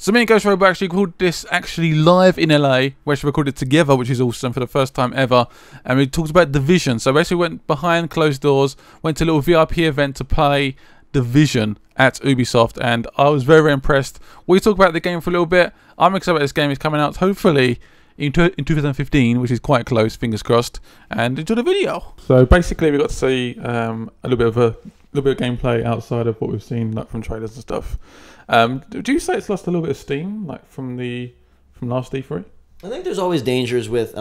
So me and Ghost Robo actually recorded this live in LA. We actually recorded it together, which is awesome, for the first time ever. And we talked about Division. So basically went behind closed doors, went to a little VIP event to play Division at Ubisoft, and I was very, very impressed. We talked about the game for a little bit. I'm excited about this game. It's coming out hopefully in 2015, which is quite close, fingers crossed. And enjoy the video. So basically we got to see a little bit of gameplay outside of what we've seen, like from trailers and stuff. Do you say it's lost a little bit of steam, like from last E3? I think there's always dangers with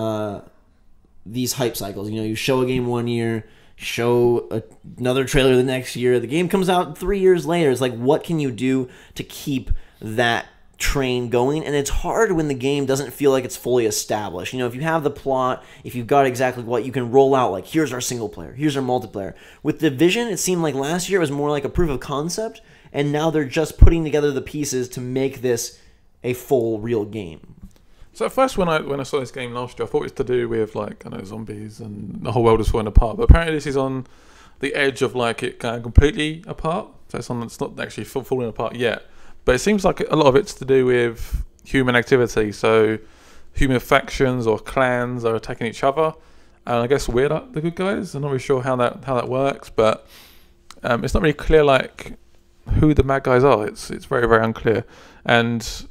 these hype cycles. You know, you show a game one year, show another trailer the next year, the game comes out 3 years later. It's like, what can you do to keep that train going? And it's hard when the game doesn't feel like it's fully established. You know, if you have the plot, if you've got exactly what you can roll out, like here's our single player, here's our multiplayer. With Division, it seemed like last year it was more like a proof of concept, and now they're just putting together the pieces to make this a full real game. So at first when I saw this game last year, I thought it was to do with, like, I know, zombies and the whole world is falling apart, but apparently this is on the edge of, like, it going it's not actually falling apart yet. But it seems like a lot of it's to do with human activity. So human factions or clans are attacking each other. And I guess we're like the good guys. I'm not really sure how that works, but it's not really clear, like, who the bad guys are. It's very, very unclear. And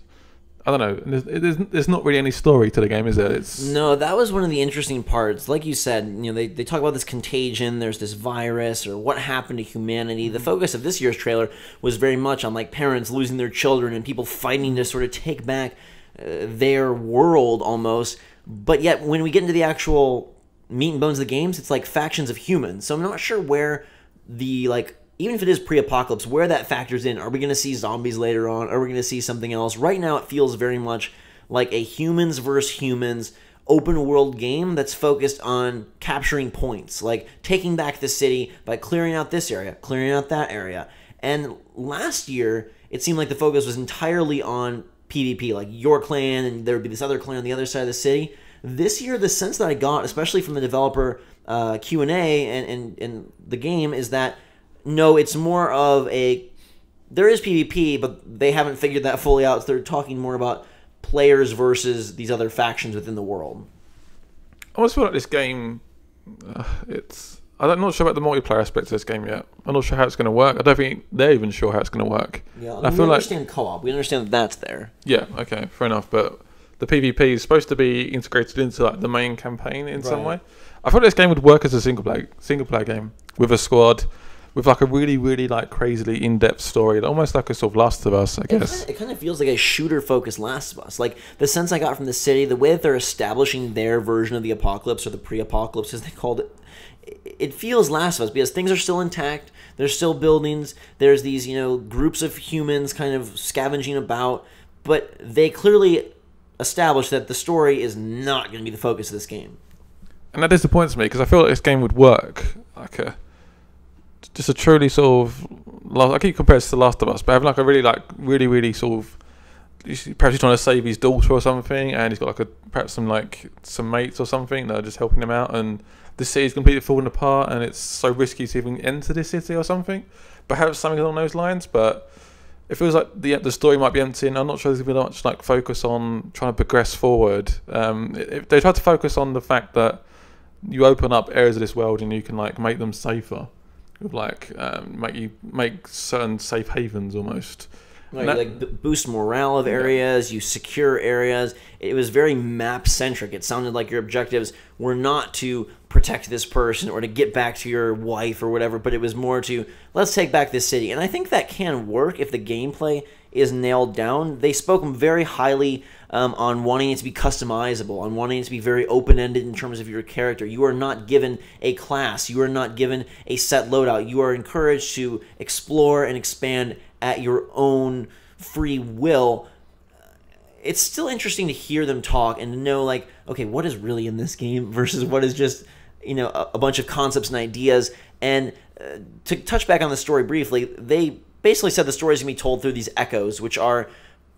I don't know. There's not really any story to the game, is there? No, that was one of the interesting parts. Like you said, you know, they talk about this contagion. There's this virus, or what happened to humanity. The focus of this year's trailer was very much on, like, parents losing their children and people fighting to sort of take back their world almost. But yet, when we get into the actual meat and bones of the games, it's like factions of humans. So I'm not sure where the, like, even if it is pre-apocalypse, where that factors in. Are we going to see zombies later on? Are we going to see something else? Right now, it feels very much like a humans versus humans open world game that's focused on capturing points, like taking back the city by clearing out this area, clearing out that area. And last year, it seemed like the focus was entirely on PvP, like your clan, and there would be this other clan on the other side of the city. This year, the sense that I got, especially from the developer Q&A and the game, is that no, it's more of there is PvP, but they haven't figured that fully out. So they're talking more about players versus these other factions within the world. I almost feel like this game, I'm not sure about the multiplayer aspect of this game yet. I'm not sure how it's going to work. I don't think they're even sure how it's going to work. Yeah, I feel understand co-op. We understand that that's there. Yeah, okay, fair enough. But the PvP is supposed to be integrated into, like, the main campaign in some way. I thought this game would work as a single player game with a squad, with, like, a really, really, like, crazily in-depth story, almost like a sort of Last of Us, I guess. It kind of feels like a shooter-focused Last of Us. Like, the sense I got from the city, the way that they're establishing their version of the apocalypse, or the pre-apocalypse, as they called it, it feels Last of Us, because things are still intact, there's still buildings, there's these, you know, groups of humans kind of scavenging about, but they clearly established that the story is not going to be the focus of this game. And that disappoints me, because I feel like this game would work like just a truly sort of, I keep comparing this to Last of Us, but having, like, a really sort of, perhaps he's trying to save his daughter or something, and he's got, like, perhaps some mates or something that are just helping him out, and the city's completely falling apart, and it's so risky to even enter this city or something. Perhaps something along those lines, but it feels like the story might be empty, and I'm not sure there's going to be much, like, focus on trying to progress forward. They try to focus on the fact that you open up areas of this world and you can, like, make them safer. With, like, make certain safe havens almost. Right, like boost morale of areas, you secure areas. It was very map-centric. It sounded like your objectives were not to protect this person or to get back to your wife or whatever, but it was more to, let's take back this city. And I think that can work if the gameplay is nailed down. They spoke very highly on wanting it to be customizable, on wanting it to be very open-ended in terms of your character. You are not given a class. You are not given a set loadout. You are encouraged to explore and expand at your own free will. It's still interesting to hear them talk and to know, like, okay, what is really in this game versus what is just, you know, a bunch of concepts and ideas. And to touch back on the story briefly, they basically said the story is going to be told through these echoes, which are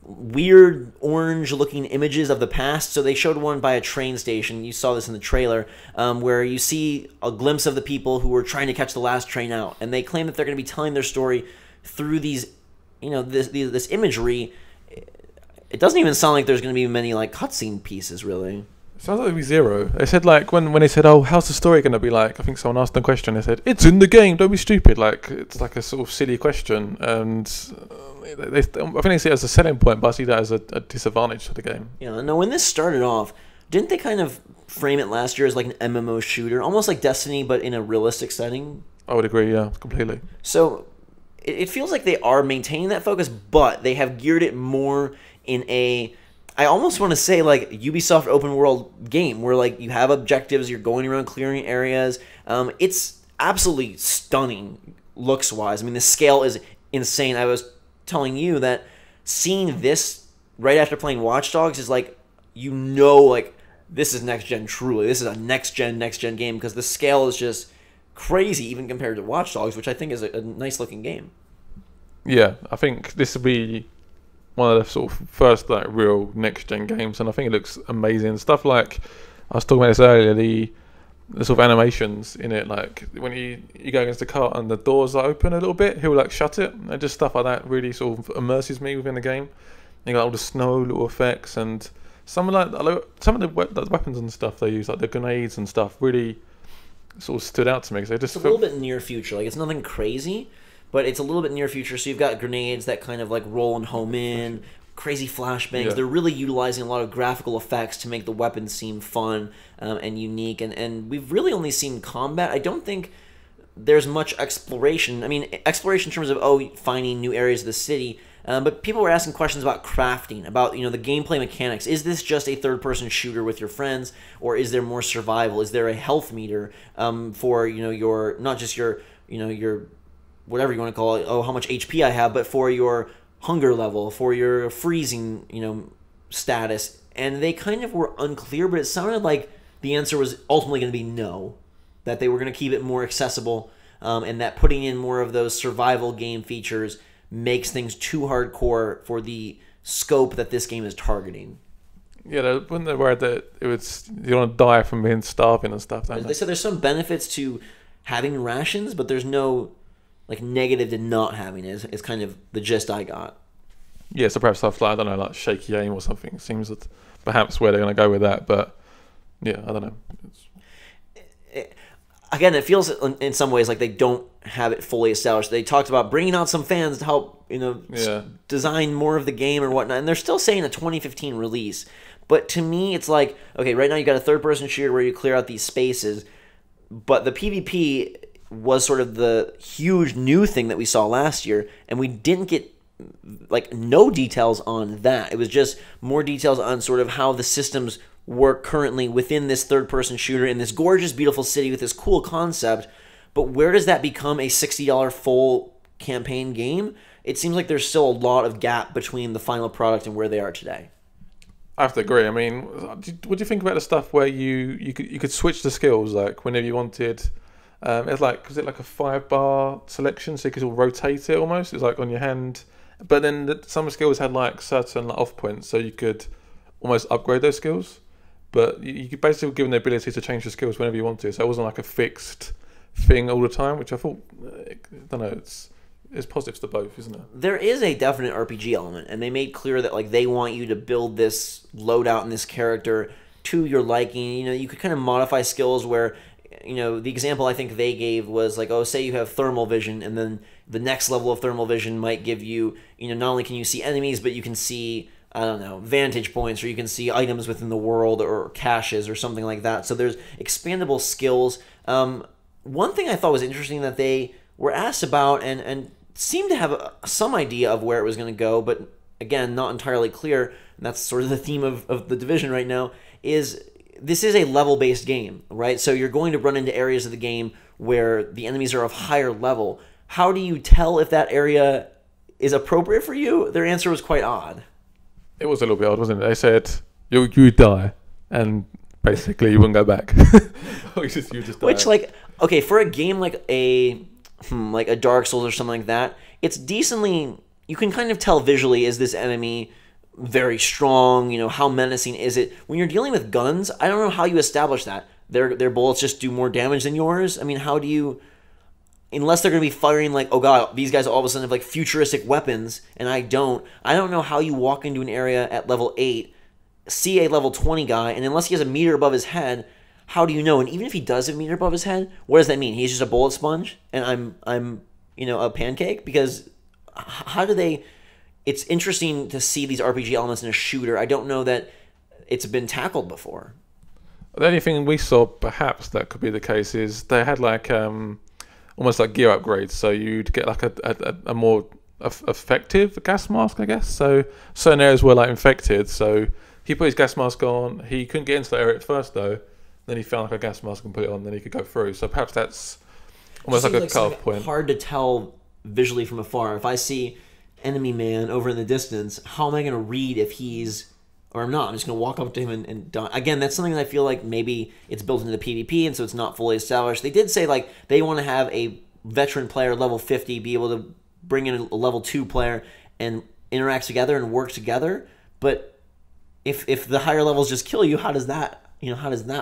weird orange-looking images of the past. So they showed one by a train station. You saw this in the trailer, where you see a glimpse of the people who were trying to catch the last train out. And they claim that they're going to be telling their story through these, you know, this imagery. it doesn't even sound like there's going to be many like cutscene pieces, really. Sounds like it'd be zero. They said like when they said, "Oh, how's the story going to be like?" I think someone asked them a question. They said, "It's in the game. Don't be stupid." Like it's like a sort of silly question, and I think they see it as a selling point, but I see that as a disadvantage to the game. Yeah. No, when this started off, didn't they kind of frame it last year as like an MMO shooter, almost like Destiny, but in a realistic setting? I would agree. Yeah, completely. So it feels like they are maintaining that focus, but they have geared it more in a, I almost want to say like Ubisoft open world game where like you have objectives, you're going around clearing areas. It's absolutely stunning looks wise. I mean, the scale is insane. I was telling you that seeing this right after playing Watch Dogs is like, like this is next gen truly. This is a next gen game because the scale is just crazy even compared to Watch Dogs, which I think is a nice looking game. Yeah, I think this will be one of the sort of first like real next gen games, and I think it looks amazing. Stuff like I was talking about this earlier, the sort of animations in it, like when you go against the cart and the doors are open a little bit, he'll like shut it, and just stuff like that really sort of immerses me within the game. You got all the snow little effects, and some of the weapons and stuff they use, like the grenades and stuff, really sort of stood out to me. Cause it's a little bit near future, like it's nothing crazy, but it's a little bit near future. So you've got grenades that kind of like roll and home in, crazy flashbangs. Yeah. They're really utilizing a lot of graphical effects to make the weapons seem fun and unique. And we've really only seen combat. I don't think there's much exploration. I mean, exploration in terms of finding new areas of the city. But people were asking questions about crafting, about the gameplay mechanics. Is this just a third-person shooter with your friends, or is there more survival? Is there a health meter for your not just your your whatever you want to call it? Oh, how much HP I have, but for your hunger level, for your freezing status. And they kind of were unclear, but it sounded like the answer was ultimately going to be no, that they were going to keep it more accessible, and that putting in more of those survival game features makes things too hardcore for the scope that this game is targeting. Yeah, when they're worried that you don't die from being starving and stuff. They said there's some benefits to having rations, but there's no like negative to not having it. Is kind of the gist I got. Yeah, so perhaps stuff like, I don't know, like shaky aim or something. It seems that perhaps where they're going to go with that, but yeah, I don't know. Again, it feels in some ways like they don't have it fully established. They talked about bringing out some fans to help, design more of the game or whatnot, and they're still saying a 2015 release. But to me, it's like, okay, right now you got a third-person shooter where you clear out these spaces, but the PvP was sort of the huge new thing that we saw last year, and we didn't get like no details on that. It was just more details on sort of how the systems work currently within this third-person shooter in this gorgeous, beautiful city with this cool concept. But where does that become a $60 full campaign game? It seems like there's still a lot of gap between the final product and where they are today. I have to agree. I mean, what do you think about the stuff where you could switch the skills like whenever you wanted? Was it like a 5-bar selection, so you could rotate it almost? It's like on your hand, but then some skills had like certain like off points, so you could almost upgrade those skills. But you could basically given the ability to change the skills whenever you want to, so it wasn't like a fixed thing all the time, which I thought, I don't know, it's positives to both, isn't it? There is a definite RPG element, and they made clear that like they want you to build this loadout and this character to your liking. You could kind of modify skills where, the example I think they gave was like, say you have thermal vision, and then the next level of thermal vision might give you, not only can you see enemies, but you can see, I don't know, vantage points, or you can see items within the world or caches or something like that. So there's expandable skills. One thing I thought was interesting that they were asked about and seemed to have some idea of where it was going to go, but again, not entirely clear, and that's sort of the theme of the Division right now, is this is a level-based game, right? So you're going to run into areas of the game where the enemies are of higher level. How do you tell if that area is appropriate for you? Their answer was quite odd. It was a little bit odd, wasn't it? They said, you die, and basically you wouldn't go back. you just die. Which, like, okay, for a game like a Dark Souls or something like that, it's decently, you can kind of tell visually, is this enemy very strong? How menacing is it? When you're dealing with guns, I don't know how you establish that. Their bullets just do more damage than yours. I mean, how do you... unless they're going to be firing like, oh god, these guys all of a sudden have like futuristic weapons, and I don't know how you walk into an area at level 8, see a level 20 guy, and unless he has a meter above his head, how do you know? And even if he does have a meter above his head, what does that mean? He's just a bullet sponge, and I'm a pancake? Because how do they? It's interesting to see these RPG elements in a shooter. I don't know that it's been tackled before. The only thing we saw, perhaps that could be the case, is they had like almost like gear upgrades. So you'd get like a more effective gas mask, I guess. So certain areas were like infected. So he put his gas mask on. He couldn't get into the area at first though. Then he found like a gas mask and put it on. Then he could go through. So perhaps that's almost like a cut-off point. Hard to tell visually from afar. If I see enemy man over in the distance, how am I going to read if he's or I'm not? I'm just going to walk up to him and again, that's something that I feel like maybe it's built into the PvP and so it's not fully established. They did say like they want to have a veteran player level 50 be able to bring in a level 2 player and interact together and work together. But if the higher levels just kill you, how does that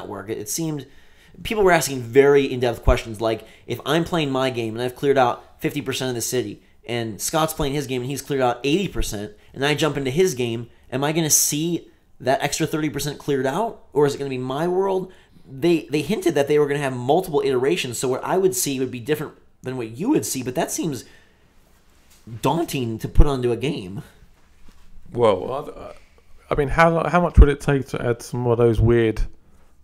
work? It seemed people were asking very in-depth questions like, if I'm playing my game and I've cleared out 50% of the city, and Scott's playing his game and he's cleared out 80%, and I jump into his game, am I going to see that extra 30% cleared out? Or is it going to be my world? They hinted that they were going to have multiple iterations, so what I would see would be different than what you would see, but that seems daunting to put onto a game. Well, I mean, how much would it take to add some more of those weird,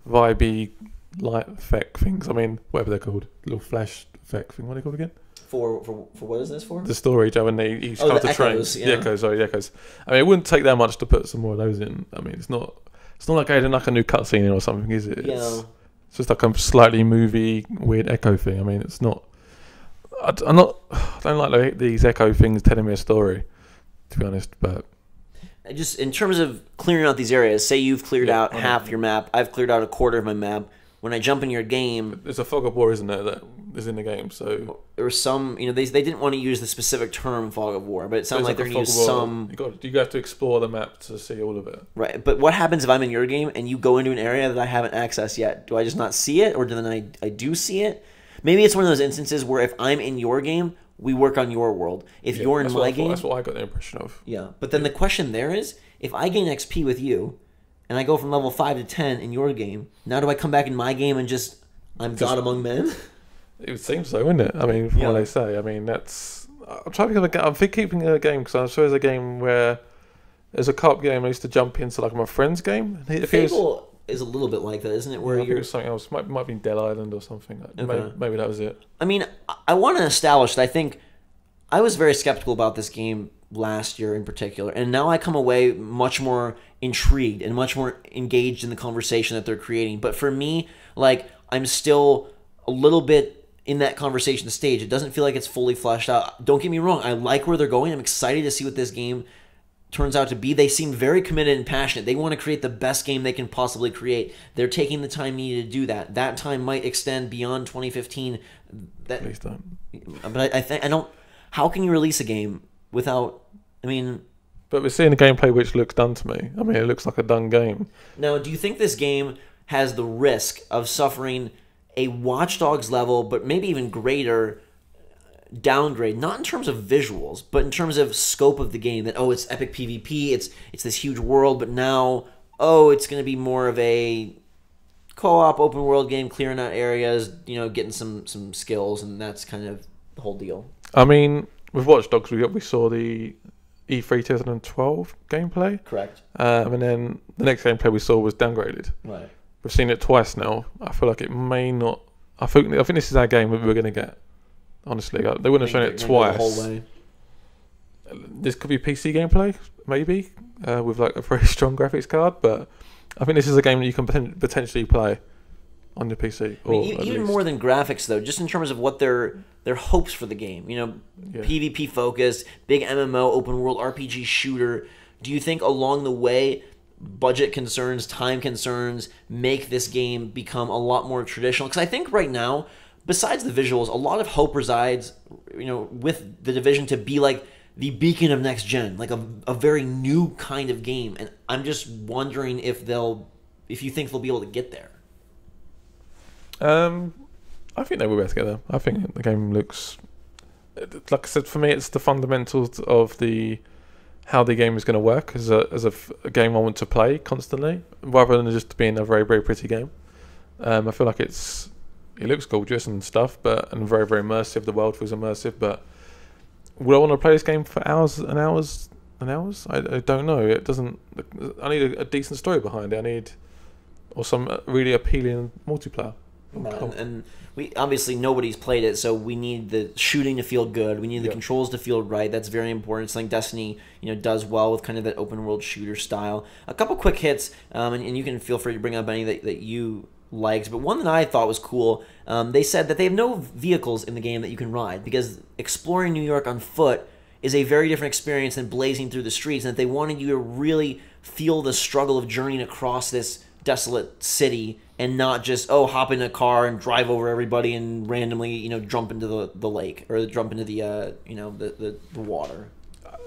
vibey light effect things? I mean, whatever they're called, little flash effect thing. What are they called again? For what is this for? The storage. When they each come to train. Yeah. The echoes. Sorry, the echoes. I mean, it wouldn't take that much to put some more of those in. I mean, it's not like adding like a new cutscene in or something, is it? Yeah. It's just like a slightly movie weird echo thing. I mean, it's not. I don't like these echo things telling me a story, to be honest. But just in terms of clearing out these areas, say you've cleared out half your map, I've cleared out a quarter of my map. When I jump in your game, there's a fog of war, isn't there, that is in the game? So there was some, they didn't want to use the specific term fog of war, but it sounds like they're going to use some. You have to explore the map to see all of it. Right, but what happens if I'm in your game and you go into an area that I haven't accessed yet? Do I just not see it, or then I do see it? Maybe it's one of those instances where if I'm in your game, we work on your world. If you're in my game, that's what I got the impression of. Yeah, but then the question there is, if I gain XP with you, and I go from level 5 to 10 in your game, now do I come back in my game and I'm God among men? It would seem so, wouldn't it? I mean, from what they say. I mean, that's. I'm trying to think of I'm keeping a game because I'm sure there's a game where there's a co-op game I used to jump into like my friend's game. Fable is a little bit like that, isn't it? Where I think it was something else. Might be Dead Island or something. Okay. Maybe that was it. I mean, I want to establish that I think I was very skeptical about this game last year in particular, and now I come away much more intrigued and much more engaged in the conversation that they're creating. But for me, like, I'm still a little bit in that conversation stage. It doesn't feel like it's fully fleshed out. Don't get me wrong, I like where they're going. I'm excited to see what this game turns out to be. They seem very committed and passionate. They want to create the best game they can possibly create. They're taking the time needed to do that. That time might extend beyond 2015. Please don't. But I don't. How can you release a game without? I mean. But we're seeing a gameplay which looks done to me. I mean, it looks like a done game. Now, do you think this game has the risk of suffering a Watch Dogs level, but maybe even greater downgrade, not in terms of visuals, but in terms of scope of the game, that, it's epic PvP, it's this huge world, but now, it's going to be more of a co-op open world game, clearing out areas, getting some skills, and that's kind of the whole deal. I mean, with Watch Dogs, we saw the E3 2012 gameplay. Correct. And then the next gameplay we saw was downgraded. Right. We've seen it twice now. I feel like it may not. I think this is our game that we're going to get. Honestly, they wouldn't have shown it twice. The whole way. This could be PC gameplay, maybe, with like a very strong graphics card. But I think this is a game that you can potentially play on your PC. Even more than graphics, though, just in terms of what their hopes for the game. PvP focused, big MMO, open world RPG shooter. Do you think along the way, budget concerns, time concerns make this game become a lot more traditional? Because I think right now, besides the visuals, a lot of hope resides, with the Division to be like the beacon of next gen, like a very new kind of game. And I'm just wondering if you think they'll be able to get there. I think they will be together. I think the game looks, like I said, for me, it's the fundamentals of how the game is going to work as a game I want to play constantly, rather than just being a very, very pretty game. I feel like it looks gorgeous and stuff, and very, very immersive. The world feels immersive, but would I want to play this game for hours and hours and hours? I don't know. It doesn't. I need a decent story behind it. Or some really appealing multiplayer. And we obviously nobody's played it, so we need the shooting to feel good. We need the controls to feel right. That's very important. It's like Destiny, does well with kind of that open world shooter style. A couple quick hits, and you can feel free to bring up any that you liked. But one that I thought was cool, they said that they have no vehicles in the game that you can ride, because exploring New York on foot is a very different experience than blazing through the streets, and that they wanted you to really feel the struggle of journeying across this desolate city, and not just hop in a car and drive over everybody and randomly jump into the lake or jump into the water.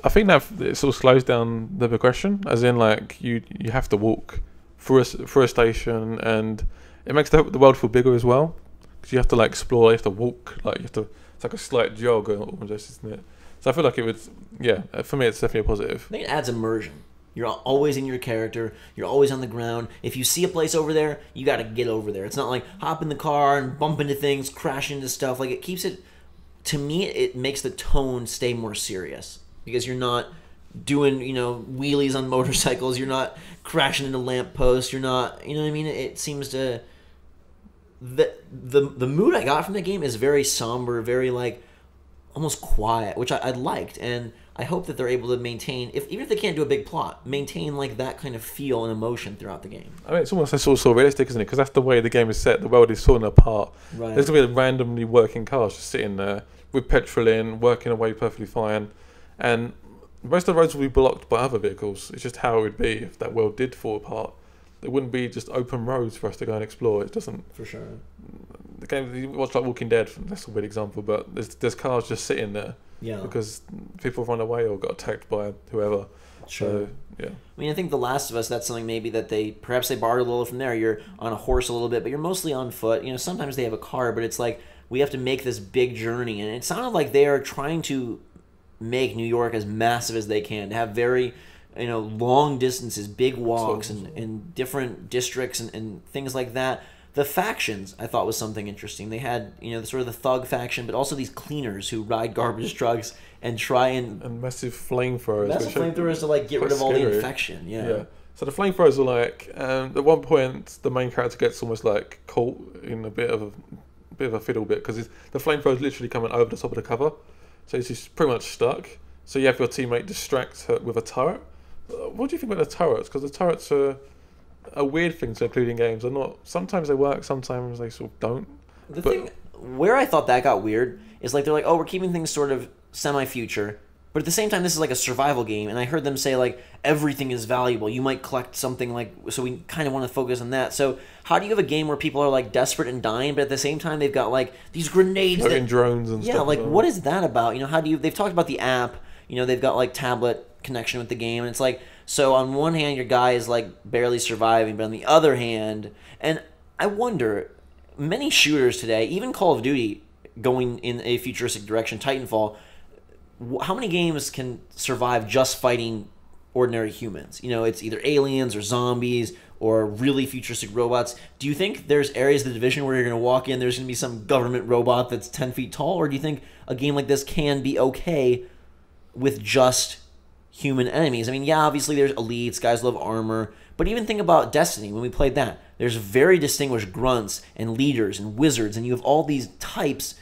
I think that it sort of slows down the progression, as in like you have to walk through a station, and it makes the world feel bigger as well, because you have to like explore, you have to walk, it's like a slight jog almost, isn't it? So I feel like it would, for me it's definitely a positive. I think it adds immersion. You're always in your character. You're always on the ground. If you see a place over there, you got to get over there. It's not like hop in the car and bump into things, crash into stuff. Like, it keeps it, to me, it makes the tone stay more serious, because you're not doing, wheelies on motorcycles. You're not crashing into lampposts. You're not, what I mean? It seems to, the mood I got from the game is very somber, very like almost quiet, which I liked. And I hope that they're able to maintain, even if they can't do a big plot, maintain like that kind of feel and emotion throughout the game. I mean, it's almost sort of realistic, isn't it? Because that's the way the game is set. The world is falling apart. Right. There's going to be randomly working cars just sitting there with petrol in, working away perfectly fine. And most of the roads will be blocked by other vehicles. It's just how it would be if that world did fall apart. There wouldn't be just open roads for us to go and explore. It doesn't. For sure. The game, you watch like Walking Dead, that's a weird example, but there's cars just sitting there. Yeah. Because people run away or got attacked by whoever. Sure. So, yeah. I mean, I think The Last of Us, that's something maybe that they borrowed a little from there. You're on a horse a little bit, but you're mostly on foot. Sometimes they have a car, but it's like we have to make this big journey. And it sounded like they are trying to make New York as massive as they can, to have very, long distances, big walks, and different districts and things like that. The factions, I thought, was something interesting. They had, sort of the thug faction, but also these cleaners who ride garbage trucks and try and massive flamethrowers. Massive flamethrowers to like get rid of all the infection. Yeah. So the flamethrowers are like, at one point, the main character gets almost like caught in a bit of a fiddle bit, because the flamethrower is literally coming over the top of the cover, so he's just pretty much stuck. So you have your teammate distract her with a turret. What do you think about the turrets? Because the turrets are a weird thing to include in games. They're not. Sometimes they work, sometimes they sort of don't. The thing where I thought that got weird is like they're like, we're keeping things sort of semi-future, but at the same time this is like a survival game, and I heard them say like everything is valuable. You might collect something like, so we kind of want to focus on that. So how do you have a game where people are like desperate and dying, but at the same time they've got like these grenades, drones and stuff. Yeah, like what is that about? How do you? They've talked about the app. They've got like tablet connection with the game, and it's like, so on one hand your guy is like barely surviving, but on the other hand, and I wonder, many shooters today, even Call of Duty going in a futuristic direction, Titanfall, how many games can survive just fighting ordinary humans? It's either aliens or zombies or really futuristic robots. Do you think there's areas of the Division where you're going to walk in, there's going to be some government robot that's 10 feet tall, or do you think a game like this can be okay with just human enemies? I mean, yeah, obviously there's elites, guys love armor, but even think about Destiny when we played that. There's very distinguished grunts and leaders and wizards, and you have all these types.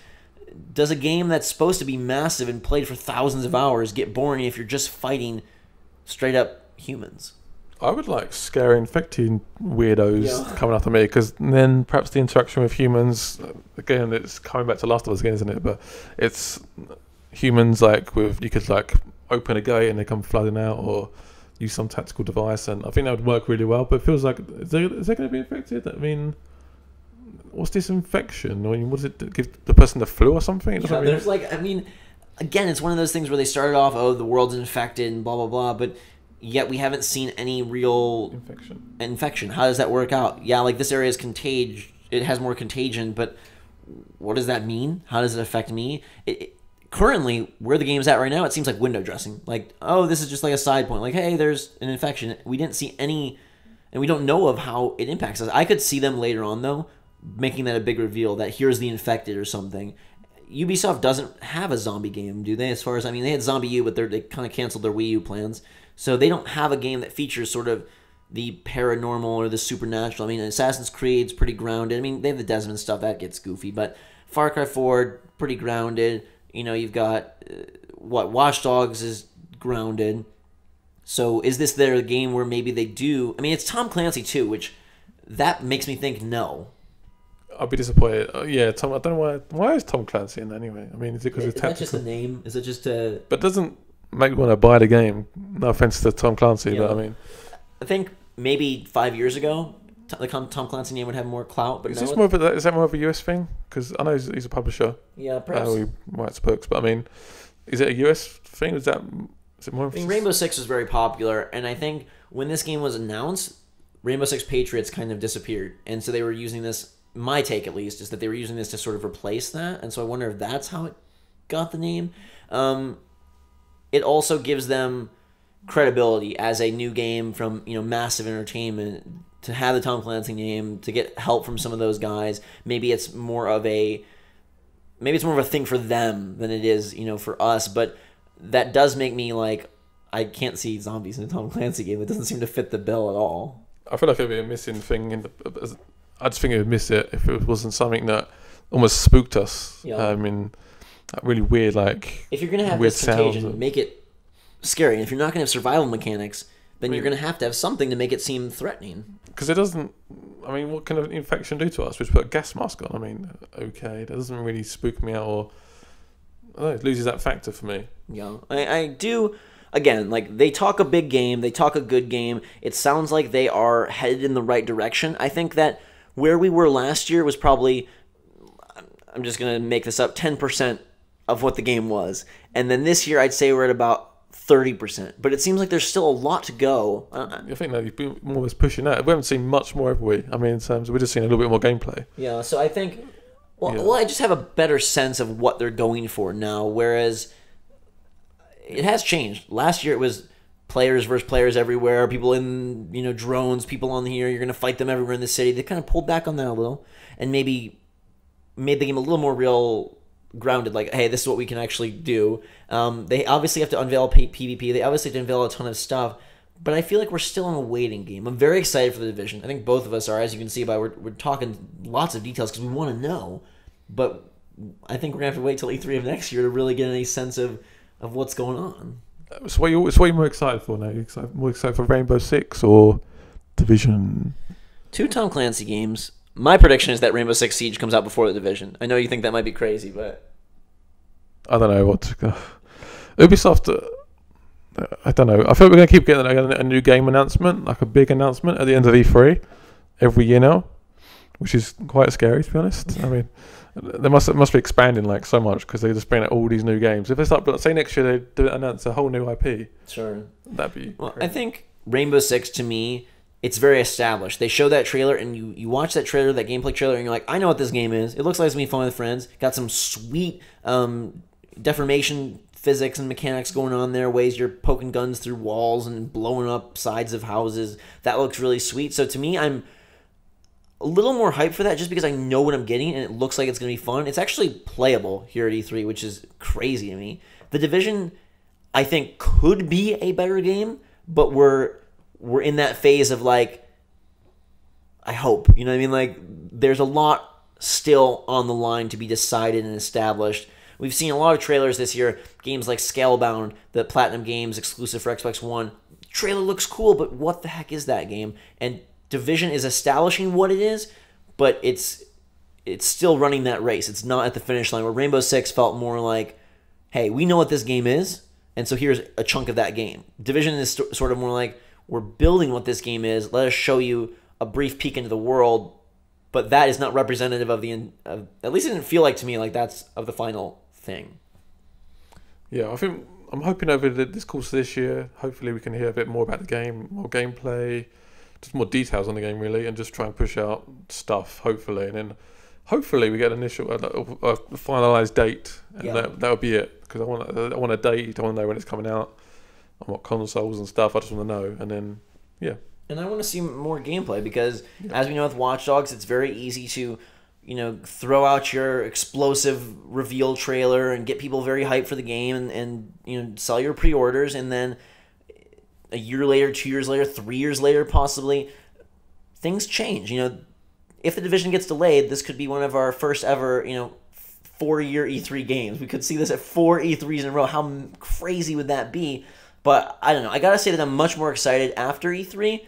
Does a game that's supposed to be massive and played for thousands of hours get boring if you're just fighting straight up humans? I would like scary infected weirdos coming after me, because then perhaps the interaction with humans, again, it's coming back to Last of Us again, isn't it? But it's humans you could like open a gate and they come flooding out, or use some tactical device, and I think that would work really well. But it feels like, is they going to be infected? I mean, what's this infection? I mean, what does it give the person the flu or something? There's again, it's one of those things where they started off, the world's infected and blah blah blah, but yet we haven't seen any real infection. How does that work out? Yeah, like this area is it has more contagion, but what does that mean? How does it affect me? Currently, where the game's at right now, it seems like window dressing. Like, oh, this is just like a side point. Like, hey, there's an infection. We didn't see any, and we don't know of how it impacts us. I could see them later on, though, making that a big reveal that here's the infected or something. Ubisoft doesn't have a zombie game, do they? As far as, I mean, they had Zombie U, but they kind of canceled their Wii U plans. So they don't have a game that features sort of the paranormal or the supernatural. I mean, Assassin's Creed's pretty grounded. I mean, they have the Desmond stuff, that gets goofy. But Far Cry 4, pretty grounded. You know, you've got, Watch Dogs is grounded. So is this their game where maybe they do... I mean, it's Tom Clancy, too, which that makes me think no. I'll be disappointed. Yeah, Tom. I don't know why is Tom Clancy in that anyway? I mean, is it because it's tactical? Is that just a name? Is it just a... But it doesn't make me want to buy the game. No offense to Tom Clancy, but I mean... I think maybe 5 years ago, the Tom Clancy name would have more clout. But is that more of a US thing? Because I know he's a publisher. Yeah, perhaps. He writes books, but I mean, is it a US thing? Is it more? I mean, Rainbow Six was very popular, and I think when this game was announced, Rainbow Six Patriots kind of disappeared, and so they were using this. My take, at least, is that they were using this to sort of replace that, and so I wonder if that's how it got the name. It also gives them credibility as a new game from Massive Entertainment to have the Tom Clancy name, to get help from some of those guys. Maybe it's more of a thing for them than it is for us. But that does make me like, I can't see zombies in a Tom Clancy game. It doesn't seem to fit the bill at all. I feel like it'd be a missing thing I just think it would miss it if it wasn't something that almost spooked us. Yeah. I mean, really weird, like, if you're gonna have this contagion, make it scary. And if you're not gonna have survival mechanics, then you're gonna have to have something to make it seem threatening. Because it doesn't. I mean, what can an infection do to us? We just put a gas mask on. I mean, okay, that doesn't really spook me out, or I don't know, it loses that factor for me. Yeah, I do. Again, like, they talk a big game, they talk a good game. It sounds like they are headed in the right direction. I think that where we were last year was probably, I'm just going to make this up, 10% of what the game was. And then this year, I'd say we're at about 30%. But it seems like there's still a lot to go. I think that you've been more or less pushing that. We haven't seen much more, have we? I mean, in terms of, we're just seeing a little bit more gameplay. Yeah, so I think, well, I just have a better sense of what they're going for now, whereas it has changed. Last year, it was players versus players everywhere, people in drones, people on here, you're going to fight them everywhere in the city. They kind of pulled back on that a little and maybe made the game a little more real grounded, like, hey, this is what we can actually do. They obviously have to unveil PvP, they obviously have to unveil a ton of stuff, but I feel like we're still in a waiting game. I'm very excited for the Division. I think both of us are, as you can see by we're talking lots of details because we want to know, but I think we're going to have to wait till E3 of next year to really get any sense of what's going on. So what are you more excited for now? More excited for Rainbow Six or Division? 2 Tom Clancy games. My prediction is that Rainbow Six Siege comes out before the Division. I know you think that might be crazy, but I don't know what to go. Ubisoft, I don't know. I feel we're going to keep getting a new game announcement, like a big announcement at the end of E3 every year now, which is quite scary, to be honest. I mean, they must be expanding like so much because they just bring out all these new games. If it's like, say next year they announce a whole new IP, sure, that'd be. Well, I think Rainbow Six, to me, it's very established. They show that trailer and you watch that trailer, that gameplay trailer, and you're like, I know what this game is. It looks like it's gonna be fun with friends. Got some sweet deformation physics and mechanics going on there. Ways you're poking guns through walls and blowing up sides of houses. That looks really sweet. So to me, I'm a little more hyped for that just because I know what I'm getting and it looks like it's going to be fun. It's actually playable here at E3, which is crazy to me. The Division, I think, could be a better game, but we're in that phase of, like, I hope. You know what I mean? Like, there's a lot still on the line to be decided and established. We've seen a lot of trailers this year. Games like Scalebound, the Platinum Games exclusive for Xbox One. Trailer looks cool, but what the heck is that game? And Division is establishing what it is, but it's still running that race. It's not at the finish line, where Rainbow Six felt more like, hey, we know what this game is, and so here's a chunk of that game. Division is sort of more like, we're building what this game is. Let us show you a brief peek into the world, but that is not representative of at least it didn't feel like to me like that's of the final thing. Yeah, I think I'm hoping over this course of this year, hopefully we can hear a bit more about the game, more gameplay, just more details on the game really, and just try and push out stuff hopefully. And then hopefully we get an initial a finalized date, and Yeah. that would be it. Because I want a date. I want to know when it's coming out, on what consoles and stuff. I just want to know, and then yeah. And I want to see more gameplay because, as we know with Watch Dogs, it's very easy to, throw out your explosive reveal trailer and get people very hyped for the game and sell your pre-orders, and then a year later, 2 years later, 3 years later, possibly, things change. If the Division gets delayed, this could be one of our first ever, 4-year E3 games. We could see this at 4 E3s in a row. How crazy would that be? But I don't know. I gotta say that I'm much more excited after E3.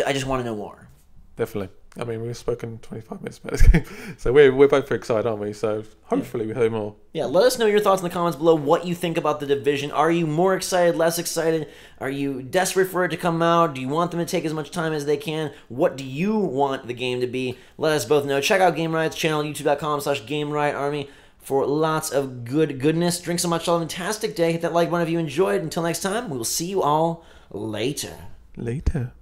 I just want to know more. Definitely. I mean, we've spoken 25 minutes about this game, so we're both very excited, aren't we? So hopefully we hear more. Yeah, let us know your thoughts in the comments below. What you think about the Division? Are you more excited, less excited? Are you desperate for it to come out? Do you want them to take as much time as they can? What do you want the game to be? Let us both know. Check out GameRiot's channel, youtube.com/GameRiotArmy, for lots of goodness. Drink so much, have a fantastic day. Hit that like button if you enjoyed. Until next time, we will see you all later. Later.